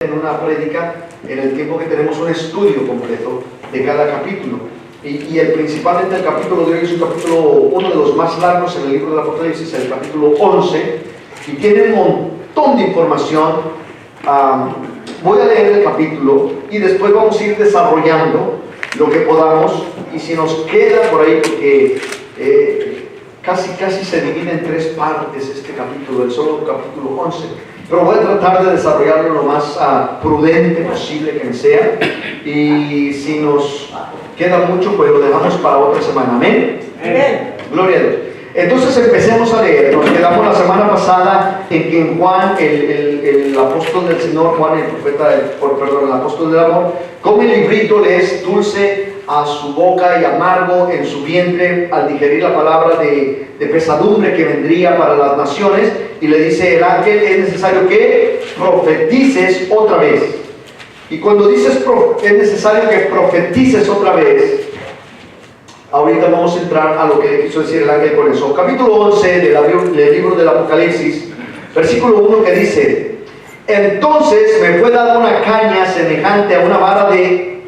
en una prédica en el tiempo que tenemos un estudio completo de cada capítulo. Y principalmente el capítulo de hoy es un capítulo, uno de los más largos en el libro del Apocalipsis, el capítulo 11, y tiene un montón de información. Voy a leer el capítulo y después vamos a ir desarrollando lo que podamos, y si nos queda por ahí, porque casi se divide en tres partes este capítulo, el solo capítulo 11. Pero voy a tratar de desarrollarlo lo más prudente posible que me sea, y si nos queda mucho, pues lo dejamos para otra semana. ¿Amén? Amén. Gloria a Dios. Entonces empecemos a leer. Nos quedamos la semana pasada en que en Juan, el apóstol del Señor, Juan, el profeta, el apóstol del amor, come el librito, le es dulce a su boca y amargo en su vientre al digerir la palabra de pesadumbre que vendría para las naciones, y le dice el ángel: es necesario que profetices otra vez. Y cuando dices es necesario que profetices otra vez, ahorita vamos a entrar a lo que quiso decir el ángel con eso. Capítulo 11 del libro del Apocalipsis, versículo 1, que dice: entonces me fue dada una caña semejante a una vara de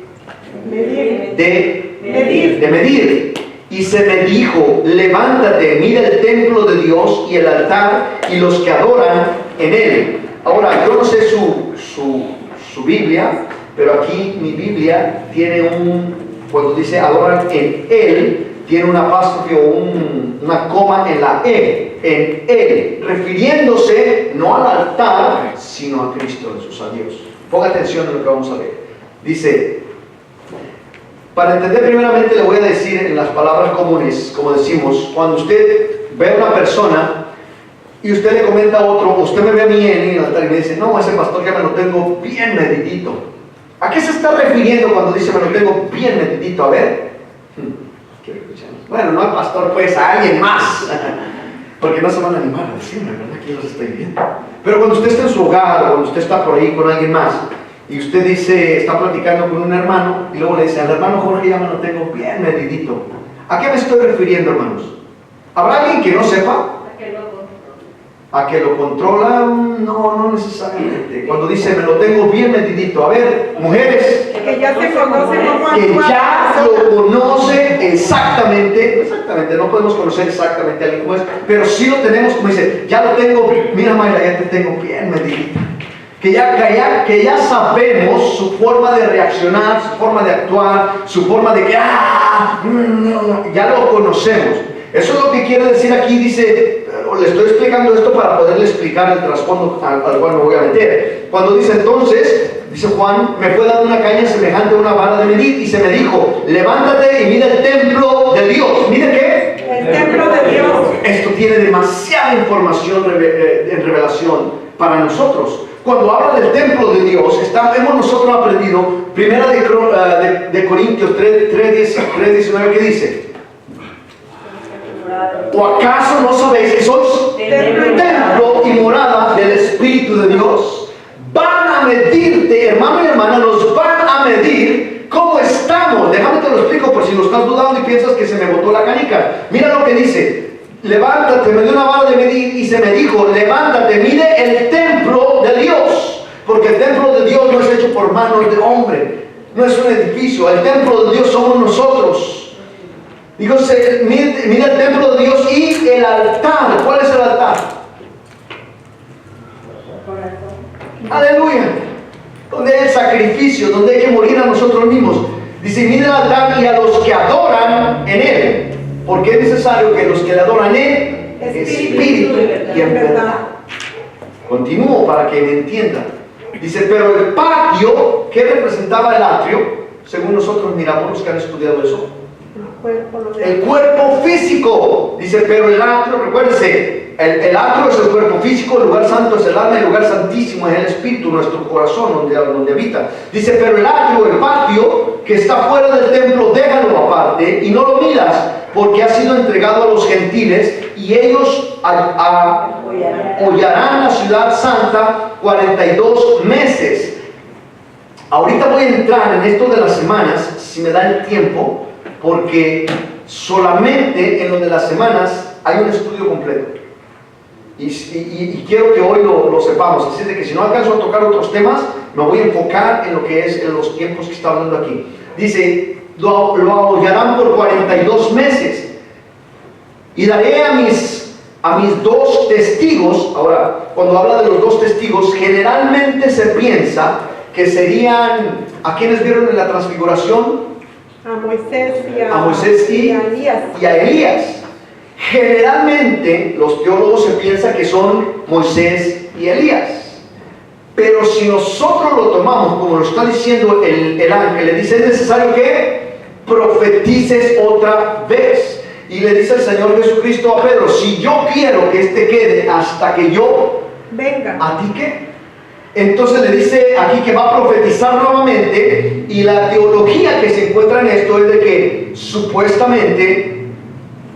medir. Y se me dijo: levántate, mira el templo de Dios y el altar y los que adoran en él. Ahora, yo no sé su Biblia, pero aquí mi Biblia tiene cuando dice adoran en él, tiene una apóstrofe o una coma en la E, en él, refiriéndose no al altar, sino a Cristo Jesús, a Dios. Ponga atención en lo que vamos a leer. Dice, para entender primeramente le voy a decir en las palabras comunes, como decimos, cuando usted ve a una persona y usted le comenta a otro: usted me ve a mí en el altar, y me dice: no, ese pastor ya me lo tengo bien medidito. ¿A qué se está refiriendo cuando dice me lo tengo bien medidito? A ver, bueno, no al pastor, pues a alguien más, porque no se van a animar a decirme, ¿verdad? Que yo los estoy viendo. Pero cuando usted está en su hogar, o cuando usted está por ahí con alguien más, y usted dice, está platicando con un hermano, y luego le dice: al hermano Jorge ya me lo tengo bien medidito. ¿A qué me estoy refiriendo, hermanos? ¿Habrá alguien que no sepa? ¿A que lo controla? No necesariamente. Cuando dice me lo tengo bien medidito, a ver, mujeres, Que ya se conoce como que ya lo conoce exactamente, no podemos conocer exactamente a alguien como es, pero sí lo tenemos, como dice, ya lo tengo, mira Mayra, ya te tengo bien medidito. Que ya sabemos su forma de reaccionar, su forma de actuar, su forma de que ya lo conocemos. Eso es lo que quiere decir aquí. Dice, le estoy explicando esto para poderle explicar el trasfondo al cual me voy a meter. Cuando dice entonces, dice Juan, me fue dada una caña semejante a una vara de medir, y se me dijo: levántate y mira el templo de Dios. ¿Mire qué? El templo de Dios. Esto tiene demasiada información en revelación para nosotros. Cuando habla del templo de Dios, hemos nosotros aprendido, primera de Corintios 3:19, que dice: ¿o acaso no sabéis que sois templo y morada del Espíritu de Dios? Van a medirte, hermano y hermana, nos van a medir cómo estamos. Déjame te lo explico por si lo estás dudando y piensas que se me botó la canica. Mira lo que dice: levántate, me dio una vara de medir, y se me dijo: levántate, mide el templo de Dios, porque el templo de Dios no es hecho por manos de hombre, no es un edificio. El templo de Dios somos nosotros. Digo, mira el templo de Dios y el altar. ¿Cuál es el altar? Aleluya. Donde hay el sacrificio, donde hay que morir a nosotros mismos. Dice: mira el altar y a los que adoran en él, porque es necesario que los que le adoran en espíritu y en verdad. Continúo para que me entiendan. Dice: pero el patio, ¿qué representaba el atrio? Según nosotros miramos, los que han estudiado eso, el cuerpo físico. Dice: pero el atrio, recuérdense, el atrio es el cuerpo físico, el lugar santo es el alma, el lugar santísimo es el espíritu, nuestro corazón donde habita. Dice: pero el atrio, el patio que está fuera del templo, déjalo aparte y no lo miras, porque ha sido entregado a los gentiles, y ellos hollarán la ciudad santa 42 meses. Ahorita voy a entrar en esto de las semanas, si me da el tiempo, porque solamente en lo de las semanas hay un estudio completo. Y quiero que hoy lo sepamos. Así de que si no alcanzo a tocar otros temas, Me voy a enfocar en lo que es en los tiempos que está hablando aquí. Dice, lo aullarán por 42 meses. Y daré a mis 2 testigos. Ahora, cuando habla de los 2 testigos, generalmente se piensa que serían, ¿a quienes vieron en la transfiguración? A Moisés y a Elías. Y a Elías. Generalmente los teólogos se piensa que son Moisés y Elías. Pero si nosotros lo tomamos como lo está diciendo el ángel, le dice, es necesario que profetices otra vez. Y le dice el Señor Jesucristo a Pedro, si yo quiero que este quede hasta que yo venga, ¿a ti qué? Entonces le dice aquí que va a profetizar nuevamente, y la teología que se encuentra en esto es de que supuestamente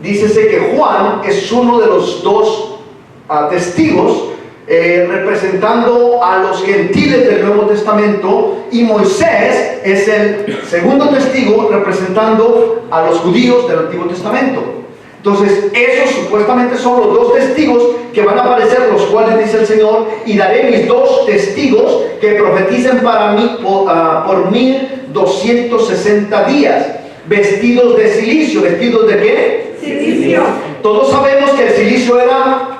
dícese que Juan es uno de los 2 testigos representando a los gentiles del Nuevo Testamento, y Moisés es el segundo testigo representando a los judíos del Antiguo Testamento. Entonces esos supuestamente son los 2 testigos que van a aparecer, los cuales dice el Señor, y daré mis 2 testigos que profeticen para mí por 1260 días, vestidos de silicio. ¿Vestidos de qué? Silicio. Todos sabemos que el silicio era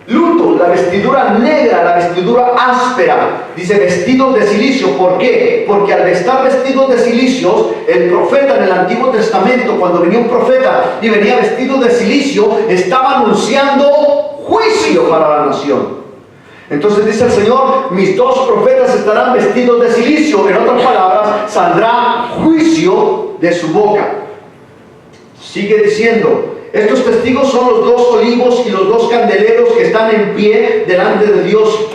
luto, la vestidura negra, la vestidura áspera. Dice vestidos de silicio. ¿Por qué? Porque al estar vestidos de silicio, el profeta en el Antiguo Testamento, cuando venía un profeta y venía vestido de silicio, estaba anunciando juicio para la nación. Entonces dice el Señor, mis 2 profetas estarán vestidos de silicio. En otras palabras, saldrá juicio de su boca. Sigue diciendo, estos testigos son los 2 olivos y los 2 candeleros que están en pie delante de Dios,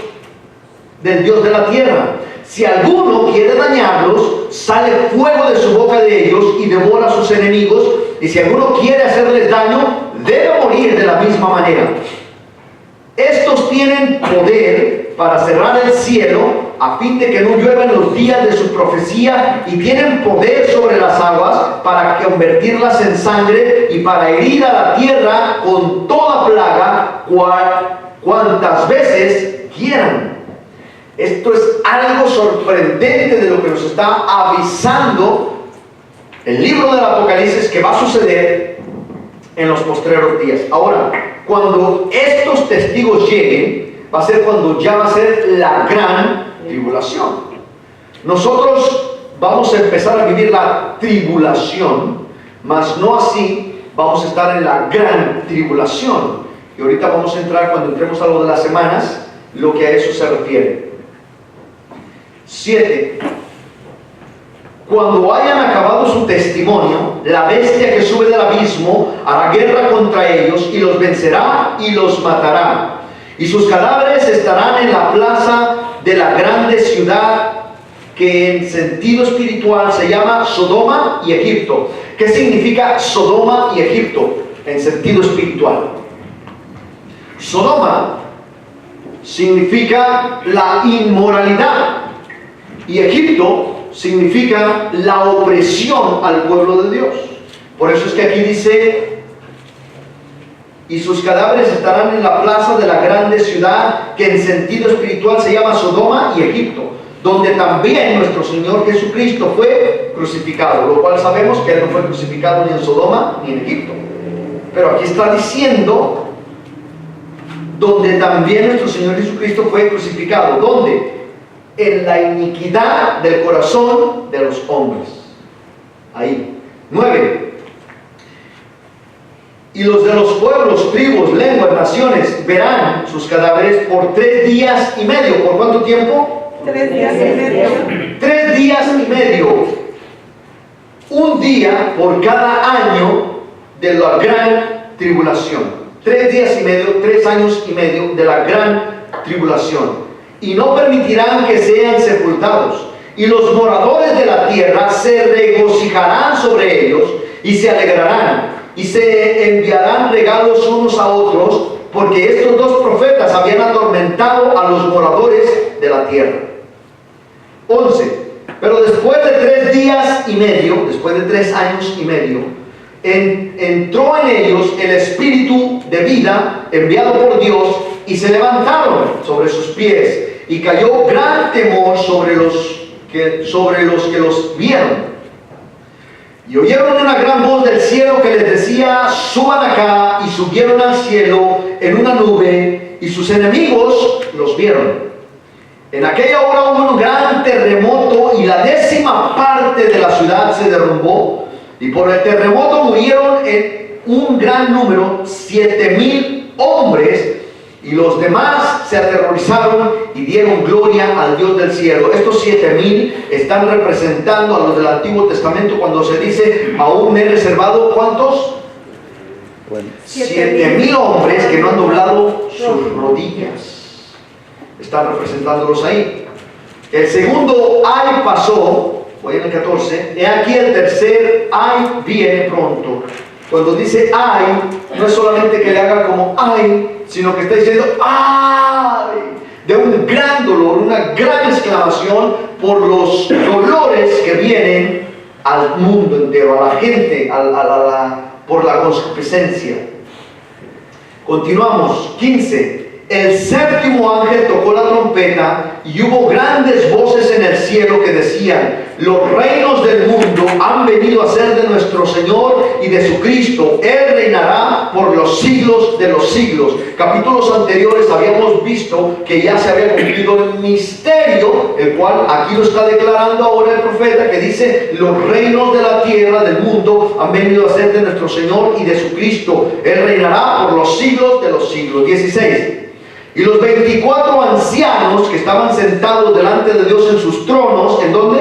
del Dios de la tierra. Si alguno quiere dañarlos, sale fuego de su boca de ellos y devora a sus enemigos. Y si alguno quiere hacerles daño, debe morir de la misma manera. Estos tienen poder para cerrar el cielo a fin de que no llueva en los días de su profecía, y tienen poder sobre las aguas para convertirlas en sangre y para herir a la tierra con toda plaga cuantas veces quieran. Esto es algo sorprendente de lo que nos está avisando el libro del Apocalipsis que va a suceder en los postreros días. Ahora, cuando estos testigos lleguen, va a ser cuando ya va a ser la gran tribulación. Nosotros vamos a empezar a vivir la tribulación, mas no así vamos a estar en la gran tribulación. Y ahorita vamos a entrar, cuando entremos a lo de las semanas, lo que a eso se refiere. 7. Cuando hayan acabado su testimonio, la bestia que sube del abismo hará guerra contra ellos y los vencerá y los matará. Y sus cadáveres estarán en la plaza de la grande ciudad, que en sentido espiritual se llama Sodoma y Egipto. ¿Qué significa Sodoma y Egipto en sentido espiritual? Sodoma significa la inmoralidad, y Egipto significa la opresión al pueblo de Dios. Por eso es que aquí dice, y sus cadáveres estarán en la plaza de la grande ciudad, que en sentido espiritual se llama Sodoma y Egipto, donde también nuestro Señor Jesucristo fue crucificado, lo cual sabemos que Él no fue crucificado ni en Sodoma ni en Egipto. Pero aquí está diciendo donde también nuestro Señor Jesucristo fue crucificado. ¿Dónde? En la iniquidad del corazón de los hombres. Ahí. 9. Y los de los pueblos, tribus, lenguas, naciones verán sus cadáveres por 3 días y medio. ¿Por cuánto tiempo? 3 días y medio. 3 días y medio. Un día por cada año de la gran tribulación. 3 días y medio, 3 años y medio de la gran tribulación. Y no permitirán que sean sepultados. Y los moradores de la tierra se regocijarán sobre ellos y se alegrarán. Y se enviarán regalos unos a otros, porque estos 2 profetas habían atormentado a los moradores de la tierra. 11. Pero después de 3 días y medio, después de 3 años y medio, entró en ellos el espíritu de vida enviado por Dios, y se levantaron sobre sus pies, y cayó gran temor sobre los que los vieron. Y oyeron una gran voz del cielo que les decía: suban acá, y subieron al cielo en una nube, y sus enemigos los vieron. En aquella hora hubo un gran terremoto, y la 10ª parte de la ciudad se derrumbó, y por el terremoto murieron en un gran número, 7,000 hombres, y los demás se aterrorizaron y dieron gloria al Dios del cielo. Estos 7,000 están representando a los del Antiguo Testamento cuando se dice: aún me he reservado, ¿cuántos? 7,000 hombres que no han doblado sus rodillas. Están representándolos ahí. El segundo ay pasó, voy en el 14, he aquí el tercer ay viene pronto. Cuando dice ay, no es solamente que le haga como ay, sino que está diciendo ay, de un gran dolor, una gran exclamación por los dolores que vienen al mundo entero, a la gente, por la concupiscencia. Continuamos, 15. El 7º ángel tocó la trompeta, y hubo grandes voces en el cielo que decían: los reinos del mundo han venido a ser de nuestro Señor y de su Cristo. Él reinará por los siglos de los siglos. Capítulos anteriores habíamos visto que ya se había cumplido el misterio, el cual aquí lo está declarando ahora el profeta, que dice: los reinos de la tierra, del mundo, han venido a ser de nuestro Señor y de su Cristo. Él reinará por los siglos de los siglos. 16. Y los 24 ancianos que estaban sentados delante de Dios en sus tronos, ¿en dónde?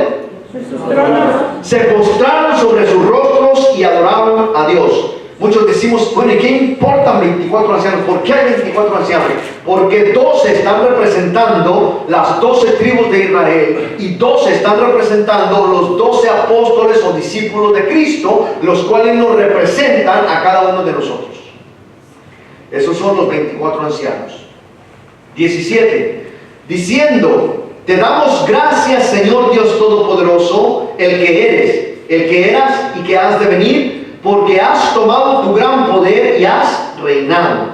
En sus tronos. Se postraron sobre sus rostros y adoraron a Dios. Muchos decimos: bueno, ¿y qué importan 24 ancianos? ¿Por qué hay 24 ancianos? Porque 12 están representando las 12 tribus de Israel, y 12 están representando los 12 apóstoles o discípulos de Cristo, los cuales nos representan a cada uno de nosotros. Esos son los 24 ancianos. 17. Diciendo: te damos gracias, Señor Dios Todopoderoso, el que eres, el que eras y que has de venir, porque has tomado tu gran poder y has reinado.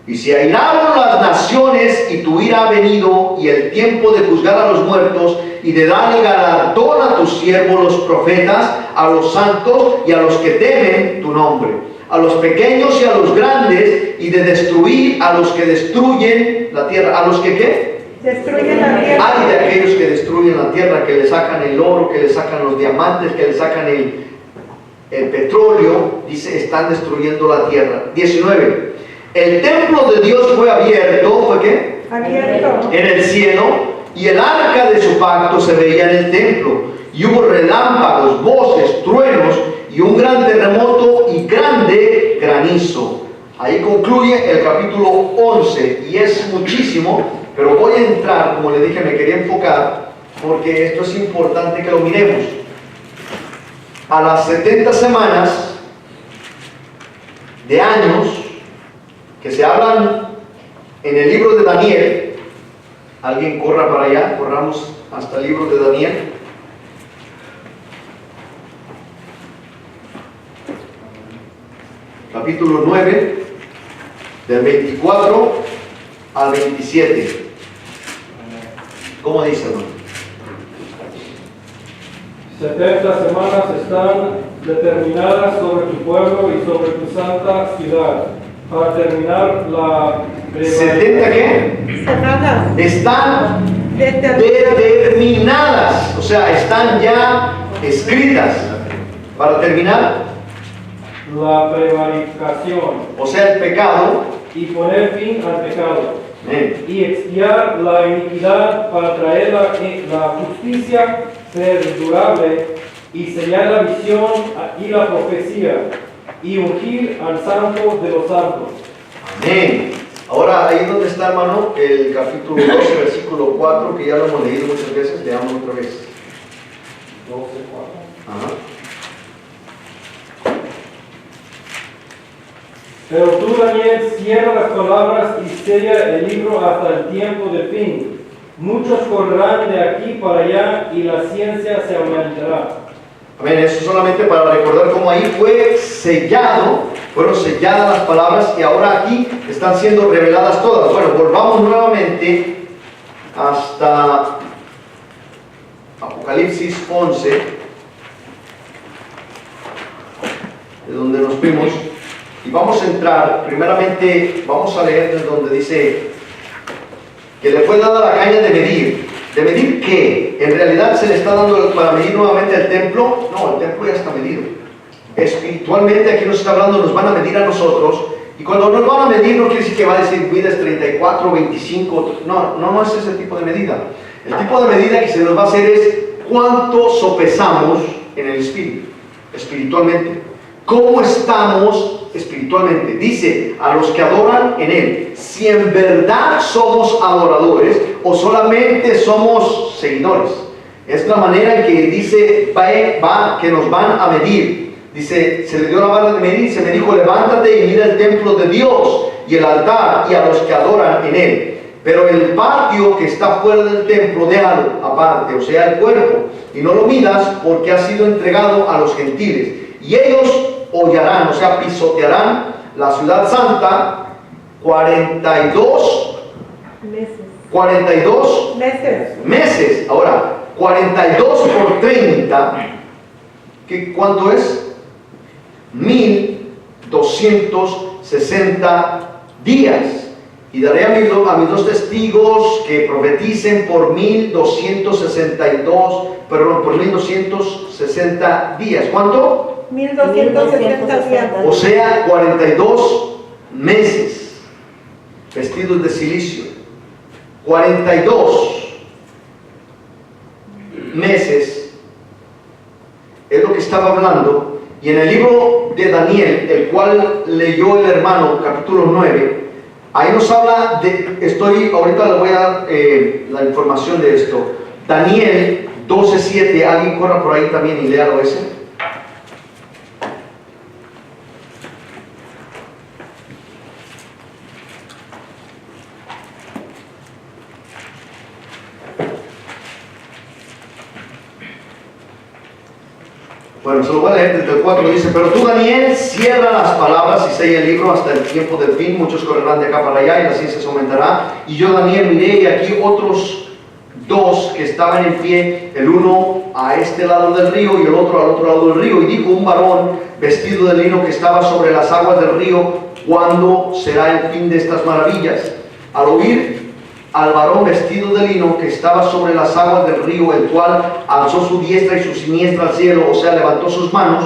Y se airaron las naciones, y tu ira ha venido, y el tiempo de juzgar a los muertos y de dar el galardón a tus siervos los profetas, a los santos y a los que temen tu nombre, a los pequeños y a los grandes, y de destruir a los que destruyen la tierra. ¿A los que qué? Destruyen la tierra. Hay de aquellos que destruyen la tierra, que le sacan el oro, que le sacan los diamantes, que le sacan el petróleo. Dice: están destruyendo la tierra. 19. El templo de Dios fue abierto. ¿Fue qué? Abierto. En el cielo, y el arca de su pacto se veía en el templo. Y hubo relámpagos, voces, truenos, y un gran terremoto y grande granizo. Ahí concluye el capítulo 11, y es muchísimo, pero voy a entrar, como le dije, me quería enfocar, porque esto es importante que lo miremos. A las 70 semanas de años que se hablan en el libro de Daniel, alguien corra para allá, corramos hasta el libro de Daniel. Capítulo 9, del 24 al 27. ¿Cómo dice, hermano? 70 semanas están determinadas sobre tu pueblo y sobre tu santa ciudad, para terminar la ¿70 qué? Semanas. Están Determinadas. determinadas, o sea, están ya escritas. Para terminar, la prevaricación, o sea, el pecado, y poner fin al pecado, amén, y expiar la iniquidad para traer la justicia perdurable, y sellar la visión y la profecía, y ungir al santo de los santos. amén. Ahora, ahí donde está, hermano, el capítulo 12, versículo 4, que ya lo hemos leído muchas veces, leamos otra vez. 12:4. Ajá. Pero tú, Daniel, cierra las palabras y sella el libro hasta el tiempo del fin. Muchos correrán de aquí para allá, y la ciencia se aumentará. Amén, eso solamente para recordar cómo ahí fue sellado, fueron selladas las palabras, y ahora aquí están siendo reveladas todas. Bueno, volvamos nuevamente hasta Apocalipsis 11, de donde nos fuimos, y vamos a entrar, primeramente vamos a leer de donde dice que le fue dada la caña de medir. ¿De medir qué? ¿En realidad se le está dando para medir nuevamente el templo? No, el templo ya está medido. Espiritualmente aquí nos está hablando, nos van a medir a nosotros, y cuando nos van a medir no quiere decir que va a decir mides 34, 25, no es ese tipo de medida. El tipo de medida que se nos va a hacer es cuánto sopesamos en el espíritu, espiritualmente. ¿Cómo estamos espiritualmente? Dice, a los que adoran en Él, si en verdad somos adoradores o solamente somos seguidores. Es la manera en que dice, que nos van a medir. Dice, se le dio la vara de medir, se me dijo, levántate y mira el templo de Dios y el altar y a los que adoran en Él. Pero el patio que está fuera del templo, déjalo aparte, o sea, el cuerpo, y no lo midas porque ha sido entregado a los gentiles. Y ellos hollarán, o sea, pisotearán la ciudad santa 42 meses. Ahora, 42 por 30, ¿cuánto es? 1260 días. Y daré a mis dos testigos que profeticen por 1260 días. ¿Cuánto? 1260 días. O sea, 42 meses vestidos de silicio. 42 meses es lo que estaba hablando. Y en el libro de Daniel, el cual leyó el hermano, capítulo 9, ahí nos habla de, ahorita le voy a dar la información de esto. Daniel 12:7, alguien corra por ahí también y léalo ese. Bueno, se lo voy a leer desde el 4, dice, pero tú, Daniel, cierra las palabras y sella el libro hasta el tiempo del fin, muchos correrán de acá para allá y la ciencia se aumentará. Y yo, Daniel, miré y aquí otros dos que estaban en pie, el uno a este lado del río y el otro al otro lado del río, y dijo un varón vestido de lino que estaba sobre las aguas del río, ¿cuándo será el fin de estas maravillas? Al oír al varón vestido de lino que estaba sobre las aguas del río, el cual alzó su diestra y su siniestra al cielo, o sea, levantó sus manos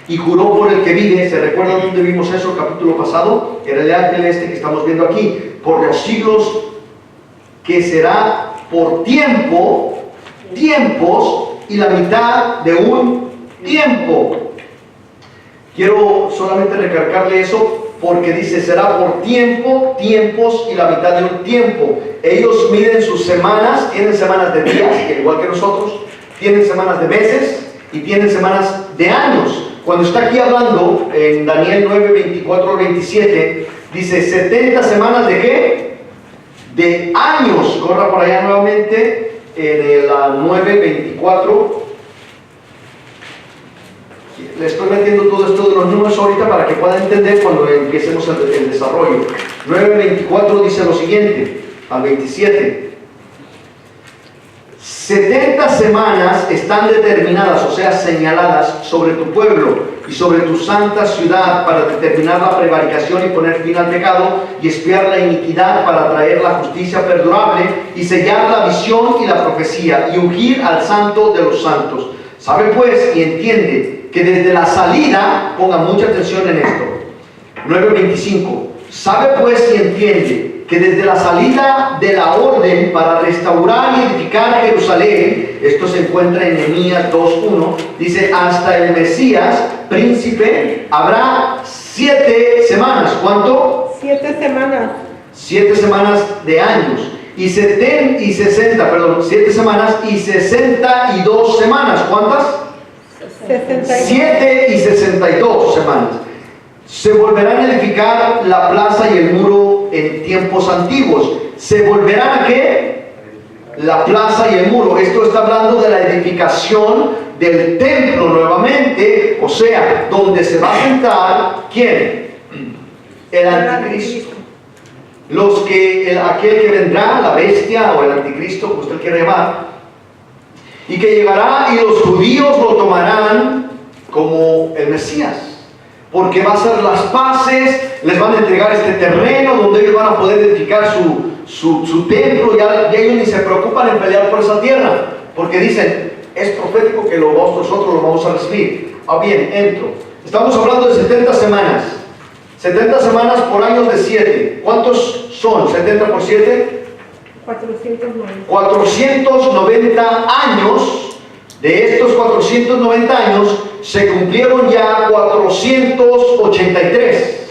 y juró por el que vive. ¿Se recuerdan dónde vimos eso el capítulo pasado? Era el ángel este que estamos viendo aquí. Por los siglos, que será por tiempos y la mitad de un tiempo. Quiero solamente recalcarle eso, porque dice, será por tiempos y la mitad de un tiempo. Ellos miden sus semanas, tienen semanas de días, igual que nosotros, tienen semanas de meses y tienen semanas de años. Cuando está aquí hablando, en Daniel 9, 24 al 27, dice, 70 semanas ¿de qué? De años. Corra por allá nuevamente, en la 9, 24. Le estoy metiendo todo esto de los números ahorita para que puedan entender cuando empecemos el desarrollo. 9:24 dice lo siguiente, al 27. 70 semanas están determinadas, o sea, señaladas sobre tu pueblo y sobre tu santa ciudad para determinar la prevaricación y poner fin al pecado y expiar la iniquidad para traer la justicia perdurable y sellar la visión y la profecía y ungir al santo de los santos. Sabe pues y entiende que desde la salida, pongan mucha atención en esto, 9:25, sabe pues y entiende que desde la salida de la orden para restaurar y edificar Jerusalén, esto se encuentra en Nehemías 2:1, dice, hasta el Mesías, príncipe, habrá 7 semanas, ¿cuánto? 7 semanas. 7 semanas de años. Y 7 semanas y 62 semanas. ¿Cuántas? 7 y 62 semanas. Se volverán a edificar la plaza y el muro en tiempos antiguos. ¿Se volverán a qué? La plaza y el muro. Esto está hablando de la edificación del templo nuevamente, o sea, donde se va a sentar, ¿quién? El anticristo. aquel que vendrá, la bestia o el anticristo, como usted quiere llamar, y que llegará y los judíos lo tomarán como el Mesías, porque va a hacer las paces, les van a entregar este terreno donde ellos van a poder edificar su templo. Ya ellos ni se preocupan en pelear por esa tierra, porque dicen, es profético que nosotros lo vamos a recibir. Bien, entro. Estamos hablando de 70 semanas. 70 semanas por años de 7. ¿Cuántos son? 70 por 7. 490. 490 años. De estos 490 años se cumplieron ya 483.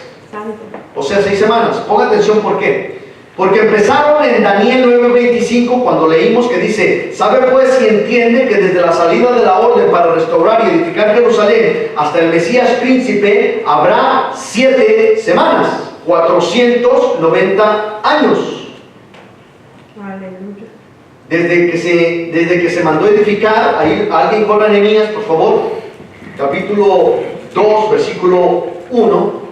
O sea, 6 semanas. Ponga atención, ¿por qué? Porque empezaron en Daniel 9:25, cuando leímos que dice, sabe pues y entiende que desde la salida de la orden para restaurar y edificar Jerusalén hasta el Mesías príncipe habrá 7 semanas, 490 años. Aleluya. Desde que se mandó edificar, ahí alguien con Nehemías, por favor, capítulo 2, versículo 1.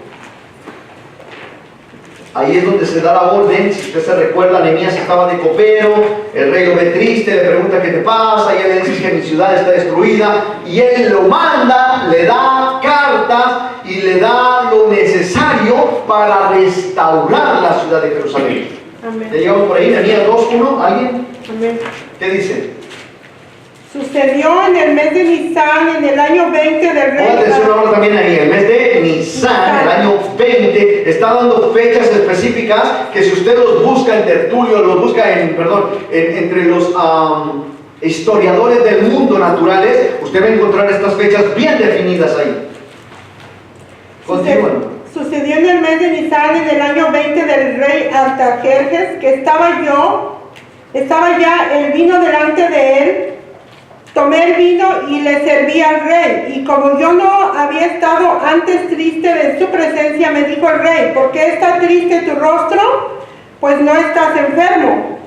Ahí es donde se da la orden. Si usted se recuerda, Nehemías estaba de copero, el rey lo ve triste, le pregunta qué te pasa, y él le dice que mi ciudad está destruida, y él lo manda, le da cartas y le da lo necesario para restaurar la ciudad de Jerusalén. Amén. ¿Ya llegamos por ahí? Nehemías 2:1, ¿alguien? Amén. ¿Qué dice? Sucedió en el mes de Nisan, en el año 20 del rey. Ponga atención ahora también ahí, el mes de Nisan, el año 20, está dando fechas específicas que si usted los busca en Tertulio, los busca entre los historiadores del mundo naturales, usted va a encontrar estas fechas bien definidas ahí. Continúen. Sucedió en el mes de Nisan, en el año 20 del rey Artajerjes, que estaba ya el vino delante de él. Tomé el vino y le serví al rey, y como yo no había estado antes triste de su presencia, me dijo el rey, ¿por qué está triste tu rostro? Pues no estás enfermo.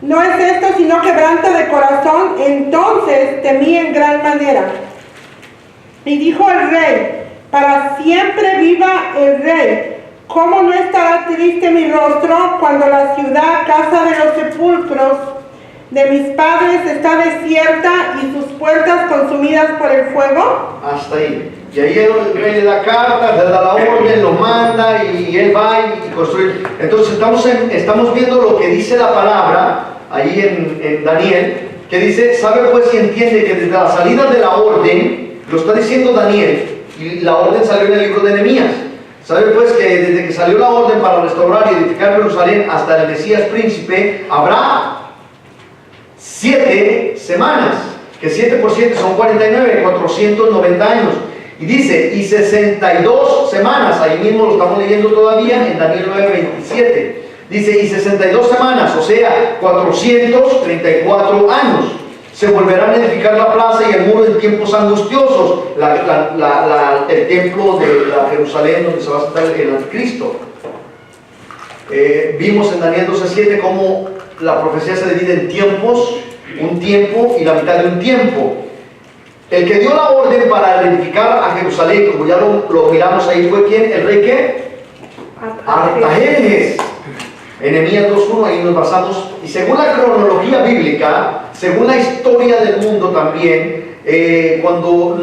No es esto sino quebranto de corazón. Entonces temí en gran manera. Y dijo el rey, para siempre viva el rey. ¿Cómo no estará triste mi rostro cuando la ciudad, casa de los sepulcros de mis padres, está desierta y sus puertas consumidas por el fuego? Hasta ahí. Y ahí el rey le da cartas, le da la orden, lo manda y él va y construye. Entonces estamos viendo lo que dice la palabra ahí en Daniel, que dice, sabe pues y entiende que desde la salida de la orden, lo está diciendo Daniel, y la orden salió en el libro de Nehemías. Sabe pues que desde que salió la orden para restaurar y edificar Jerusalén hasta el Mesías príncipe, habrá 7 semanas, que 7 por 7 son 49, 490 años. Y dice, y 62 semanas, ahí mismo lo estamos leyendo todavía en Daniel 9:27. Dice, y 62 semanas, o sea, 434 años. Se volverán a edificar la plaza y el muro en tiempos angustiosos, el templo de la Jerusalén donde se va a sentar el anticristo. Vimos en Daniel 12:7 cómo la profecía se divide en tiempos, un tiempo y la mitad de un tiempo. El que dio la orden para edificar a Jerusalén, como ya lo miramos ahí, fue ¿quién? ¿El rey qué? Artajerjes. En Nehemías 2:1 ahí nos basamos. Y según la cronología bíblica, según la historia del mundo también, cuando